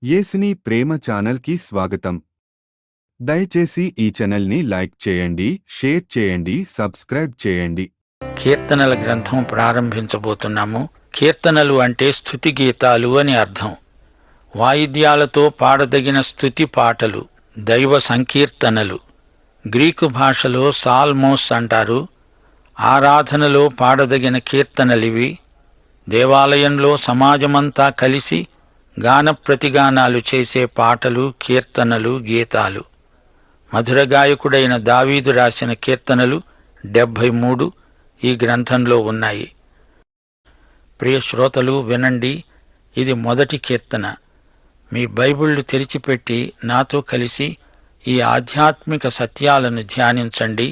యేసుని ప్రేమ ఛానల్కి స్వాగతం. దయచేసి ఈ ఛానల్ని లైక్ చేయండి, షేర్ చేయండి, సబ్స్క్రైబ్ చేయండి. కీర్తనల గ్రంథం ప్రారంభించబోతున్నాము. కీర్తనలు అంటే స్తుతి గీతాలు అని అర్థం. వాయిద్యాలతో పాడదగిన స్తుతి పాటలు, దైవ సంకీర్తనలు. గ్రీకు భాషలో సాల్మోస్ అంటారు. ఆరాధనలో పాడదగిన కీర్తనలివి. దేవాలయంలో సమాజమంతా కలిసి గాన ప్రతిగానాలు చేసే పాటలు, కీర్తనలు, గీతాలు. మధుర గాయకుడైన దావీదు రాసిన కీర్తనలు 73 ఈ గ్రంథంలో ఉన్నాయి. ప్రియ శ్రోతలు వినండి, ఇది మొదటి కీర్తన. మీ బైబిళ్లు తెరిచిపెట్టి నాతో కలిసి ఈ ఆధ్యాత్మిక సత్యాలను ధ్యానించండి.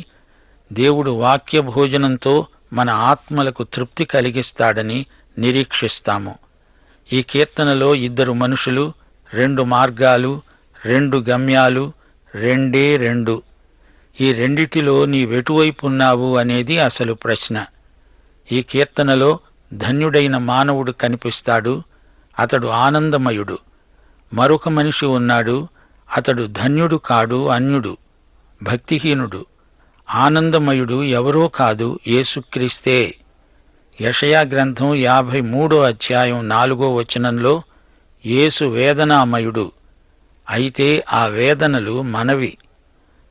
దేవుడు వాక్య భోజనంతో మన ఆత్మలకు తృప్తి కలిగిస్తాడని నిరీక్షిస్తాము. ఈ కీర్తనలో 2 మనుషులు, 2 మార్గాలు, 2 గమ్యాలు, 2 ఈ రెండిటిలో నీవెటువైపున్నావు అనేది అసలు ప్రశ్న. ఈ కీర్తనలో ధన్యుడైన మానవుడు కనిపిస్తాడు. అతడు ఆనందమయుడు. మరొక మనిషి ఉన్నాడు. అతడు ధన్యుడు కాడు, అన్యుడు, భక్తిహీనుడు. ఆనందమయుడు ఎవరో కాదు, యేసుక్రీస్తే. యెషయా గ్రంథం 53వ అధ్యాయం 4వ వచనంలో యేసు వేదనామయుడు. అయితే ఆ వేదనలు మనవి.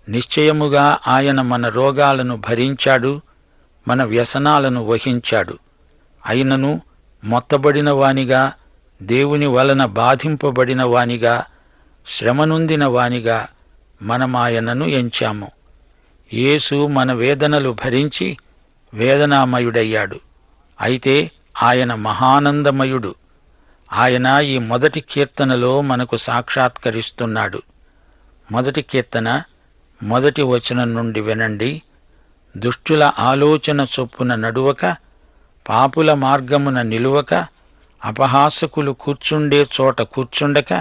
నిశ్చయముగా ఆయన మన రోగాలను భరించాడు, మన వ్యసనాలను వహించాడు. అయినను మొత్తబడిన వానిగా, దేవుని వలన బాధింపబడిన వానిగా, శ్రమనొందిన వానిగా మనమాయనను ఎంచాము. యేసు మన వేదనలు భరించి వేదనామయుడయ్యాడు. అయితే ఆయన మహానందమయుడు. ఆయన ఈ మొదటి కీర్తనలో మనకు సాక్షాత్కరిస్తున్నాడు. మొదటి కీర్తన 1వ వచనం నుండి వినండి. దుష్టుల ఆలోచన చొప్పున నడువక, పాపుల మార్గమున నిలువక, అపహాసకులు కూర్చుండే చోట కూర్చుండక,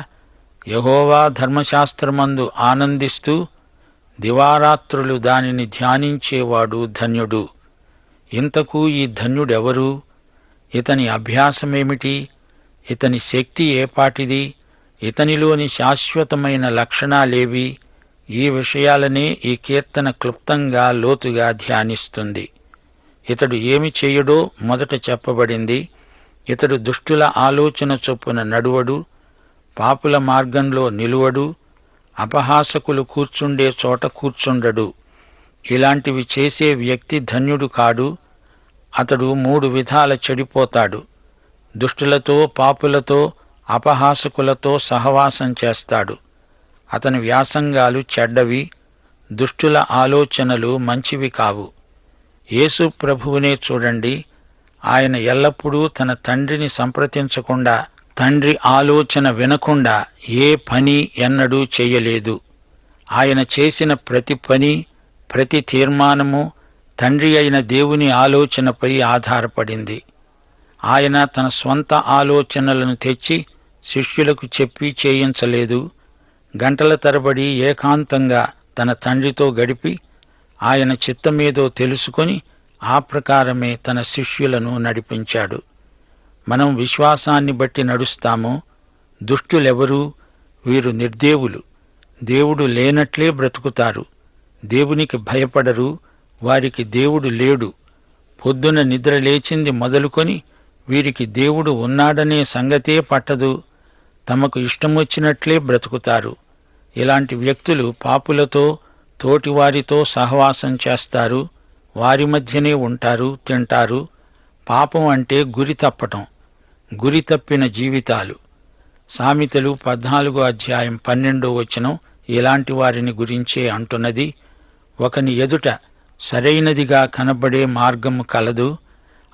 యెహోవా ధర్మశాస్త్రమందు ఆనందిస్తూ దివారాత్రులు దానిని ధ్యానించేవాడు ధన్యుడు. ఇంతకు ఈ ధన్యుడెవరు? ఇతని అభ్యాసమేమిటి? ఇతని శక్తి ఏపాటిది? ఇతనిలోని శాశ్వతమైన లక్షణాలేవి? ఈ విషయాలనే ఈ కీర్తన క్లుప్తంగా లోతుగా ధ్యానిస్తుంది. ఇతడు ఏమి చేయడో మొదట చెప్పబడింది. ఇతడు దుష్టుల ఆలోచన చొప్పున నడువడు, పాపుల మార్గంలో నిలువడు, అపహాసకులు కూర్చుండే చోట కూర్చుండడు. ఇలాంటివి చేసే వ్యక్తి ధన్యుడు కాడు. అతడు 3 విధాల చెడిపోతాడు. దుష్టులతో, పాపులతో, అపహాసకులతో సహవాసం చేస్తాడు. అతని వ్యాసంగాలు చెడ్డవి. దుష్టుల ఆలోచనలు మంచివి కావు. యేసు ప్రభువునే చూడండి. ఆయన ఎల్లప్పుడూ తన తండ్రిని సంప్రదించకుండా, తండ్రి ఆలోచన వినకుండా ఏ పని ఎన్నడూ చెయ్యలేదు. ఆయన చేసిన ప్రతి పని, ప్రతి తీర్మానము తండ్రి అయిన దేవుని ఆలోచనపై ఆధారపడింది. ఆయన తన స్వంత ఆలోచనలను తెచ్చి శిష్యులకు చెప్పి చేయించలేదు. గంటల తరబడి ఏకాంతంగా తన తండ్రితో గడిపి ఆయన చిత్తమేదో తెలుసుకొని ఆ ప్రకారమే తన శిష్యులను నడిపించాడు. మనం విశ్వాసాన్ని బట్టి నడుస్తాము. దుష్టులెవరు? వీరు నిర్దేవులు. దేవుడు లేనట్లే బ్రతుకుతారు. దేవునికి భయపడరు. వారికి దేవుడు లేడు. పొద్దున నిద్ర లేచింది మొదలుకొని వీరికి దేవుడు ఉన్నాడనే సంగతే పట్టదు. తమకు ఇష్టమొచ్చినట్లే బ్రతుకుతారు. ఇలాంటి వ్యక్తులు పాపులతో, తోటివారితో సహవాసం చేస్తారు. వారి మధ్యనే ఉంటారు, తింటారు. పాపం అంటే గురి తప్పటం, గురి తప్పిన జీవితాలు. సామెతలు 14వ అధ్యాయం 12వ వచనం ఇలాంటి వారిని గురించే అంటున్నది. ఒకని ఎదుట సరైనదిగా కనబడే మార్గము కలదు,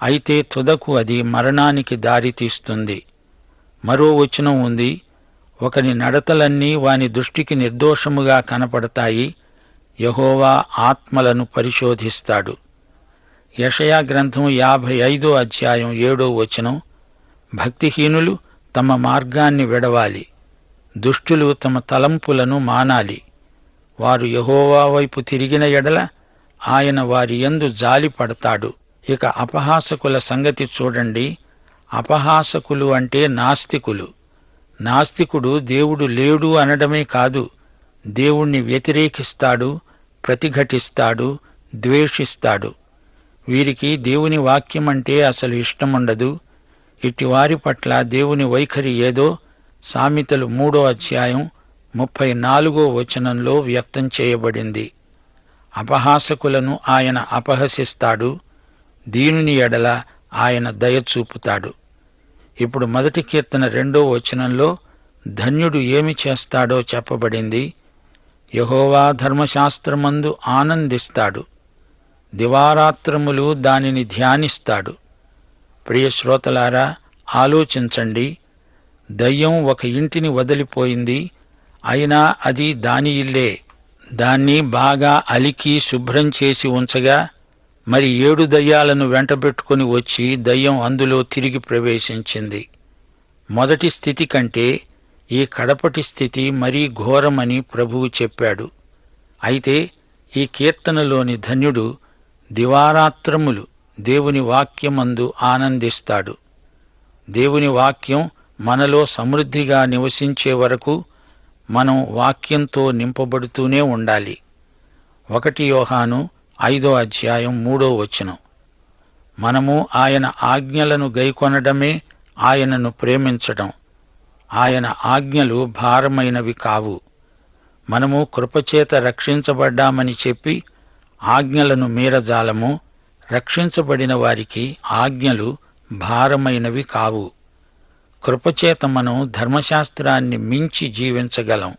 అయితే తుదకు అది మరణానికి దారితీస్తుంది. మరో వచనం ఉంది. ఒకని నడతలన్నీ వాని దృష్టికి నిర్దోషముగా కనపడతాయి. యెహోవా ఆత్మలను పరిశోధిస్తాడు. యెషయా గ్రంథం 55వ అధ్యాయం 7వ వచనం. భక్తిహీనులు తమ మార్గాన్ని విడవాలి, దుష్టులు తమ తలంపులను మానాలి. వారు యెహోవా వైపు తిరిగిన ఎడల ఆయన వారి యందు జాలి పడతాడు. ఇక అపహాసకుల సంగతి చూడండి. అపహాసకులు అంటే నాస్తికులు. నాస్తికుడు దేవుడు లేడు అనడమే కాదు, దేవుణ్ణి వ్యతిరేకిస్తాడు, ప్రతిఘటిస్తాడు, ద్వేషిస్తాడు. వీరికి దేవుని వాక్యమంటే అసలు ఇష్టముండదు. ఇటివారి పట్ల దేవుని వైఖరి ఏదో సామెతలు 3వ అధ్యాయం 34వ వచనంలో వ్యక్తం చేయబడింది. అపహాసకులను ఆయన అపహసిస్తాడు, దీనుని ఎడల ఆయన దయ చూపుతాడు. ఇప్పుడు 1 కీర్తన 2వ వచనంలో ధన్యుడు ఏమి చేస్తాడో చెప్పబడింది. యెహోవా ధర్మశాస్త్రమందు ఆనందిస్తాడు, దివారాత్రములు దానిని ధ్యానిస్తాడు. ప్రియ శ్రోతలారా, ఆలోచించండి. దయ్యం ఒక ఇంటిని వదిలిపోయింది, అయినా అది దాని ఇల్లే. దాన్ని బాగా అలికి శుభ్రం చేసి ఉంచగా మరి 7 దయ్యాలను వెంటబెట్టుకుని వచ్చి దయ్యం అందులో తిరిగి ప్రవేశించింది. మొదటి స్థితి కంటే ఈ కడపటి స్థితి మరీ ఘోరమని ప్రభువు చెప్పాడు. అయితే ఈ కీర్తనలోని ధన్యుడు దివారాత్రములు దేవుని వాక్యమందు ఆనందిస్తాడు. దేవుని వాక్యం మనలో సమృద్ధిగా నివసించే వరకు మనం వాక్యంతో నింపబడుతూనే ఉండాలి. 1 యోహాను 5వ అధ్యాయం 3వ వచనం. మనము ఆయన ఆజ్ఞలను గైకొనడమే ఆయనను ప్రేమించడం. ఆయన ఆజ్ఞలు భారమైనవి కావు. మనము కృపచేత రక్షించబడ్డామని చెప్పి ఆజ్ఞలను మీరజాలము. రక్షించబడిన వారికి ఆజ్ఞలు భారమైనవి కావు. కృపచేత మనం ధర్మశాస్త్రాన్ని మించి జీవించగలం.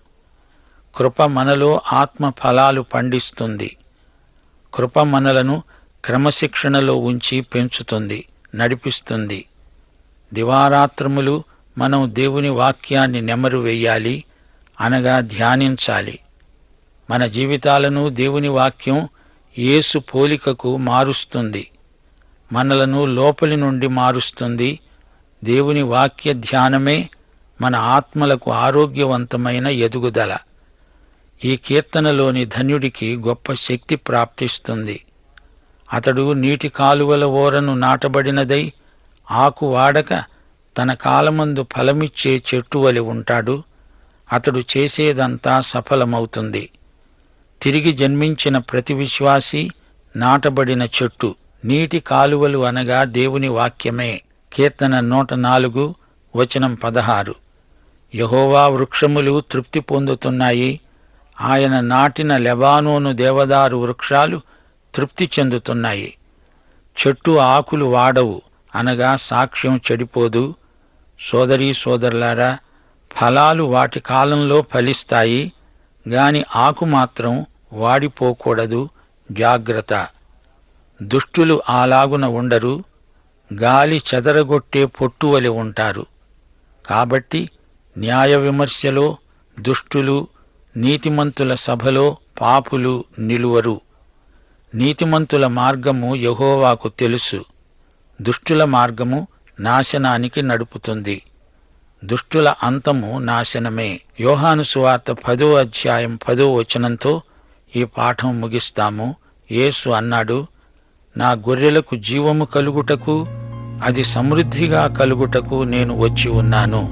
కృప మనలో ఆత్మ ఫలాలు పండిస్తుంది. కృప మనలను క్రమశిక్షణలో ఉంచి పెంచుతుంది, నడిపిస్తుంది. దివారాత్రములు మనం దేవుని వాక్యాన్ని నెమరు వెయ్యాలి, అనగా ధ్యానించాలి. మన జీవితాలను దేవుని వాక్యం యేసు పోలికకు మారుస్తుంది. మనలను లోపలి నుండి మారుస్తుంది. దేవుని వాక్య ధ్యానమే మన ఆత్మలకు ఆరోగ్యవంతమైన ఎదుగుదల. ఈ కీర్తనలోని ధన్యుడికి గొప్ప శక్తి ప్రాప్తిస్తుంది. అతడు నీటి కాలువల ఓరను నాటబడినదై ఆకు వాడక తన కాలమందు ఫలమిచ్చే చెట్టు వలె ఉంటాడు. అతడు చేసేదంతా సఫలమవుతుంది. తిరిగి జన్మించిన ప్రతి విశ్వాసి నాటబడిన చెట్టు. నీటి కాలువలు అనగా దేవుని వాక్యమే. కీర్తన 104 వచనం 16. యెహోవా వృక్షములు తృప్తి పొందుతున్నాయి. ఆయన నాటిన లెబానోను దేవదారు వృక్షాలు తృప్తి చెందుతున్నాయి. చెట్టు ఆకులు వాడవు, అనగా సాక్ష్యం చెడిపోదు. సోదరీ సోదరులారా, ఫలాలు వాటి కాలంలో ఫలిస్తాయి, గాని ఆకు మాత్రం వాడిపోకూడదు. జాగ్రత్త. దుష్టులు అలాగున ఉండరు, గాలి చెదరగొట్టే పొట్టువలె ఉంటారు. కాబట్టి న్యాయ విమర్శలో దుష్టులు, నీతిమంతుల సభలో పాపులు నిలువరు. నీతిమంతుల మార్గము యెహోవాకు తెలుసు, దుష్టుల మార్గము నాశనానికి నడుపుతుంది. దుష్టుల అంతము నాశనమే. యోహాను సువార్త 10వ అధ్యాయం 10వ వచనంతో ఈ పాఠం ముగిస్తాము. యేసు అన్నాడు, నా గొర్రెలకు జీవము కలుగుటకు, అది సమృద్ధిగా కలుగుటకు నేను వచ్చి ఉన్నాను.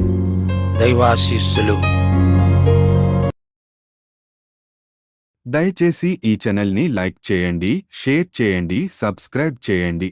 దైవాశీస్సులు. దయచేసి ఈ ఛానల్ని లైక్ చేయండి, షేర్ చేయండి, సబ్స్క్రైబ్ చేయండి.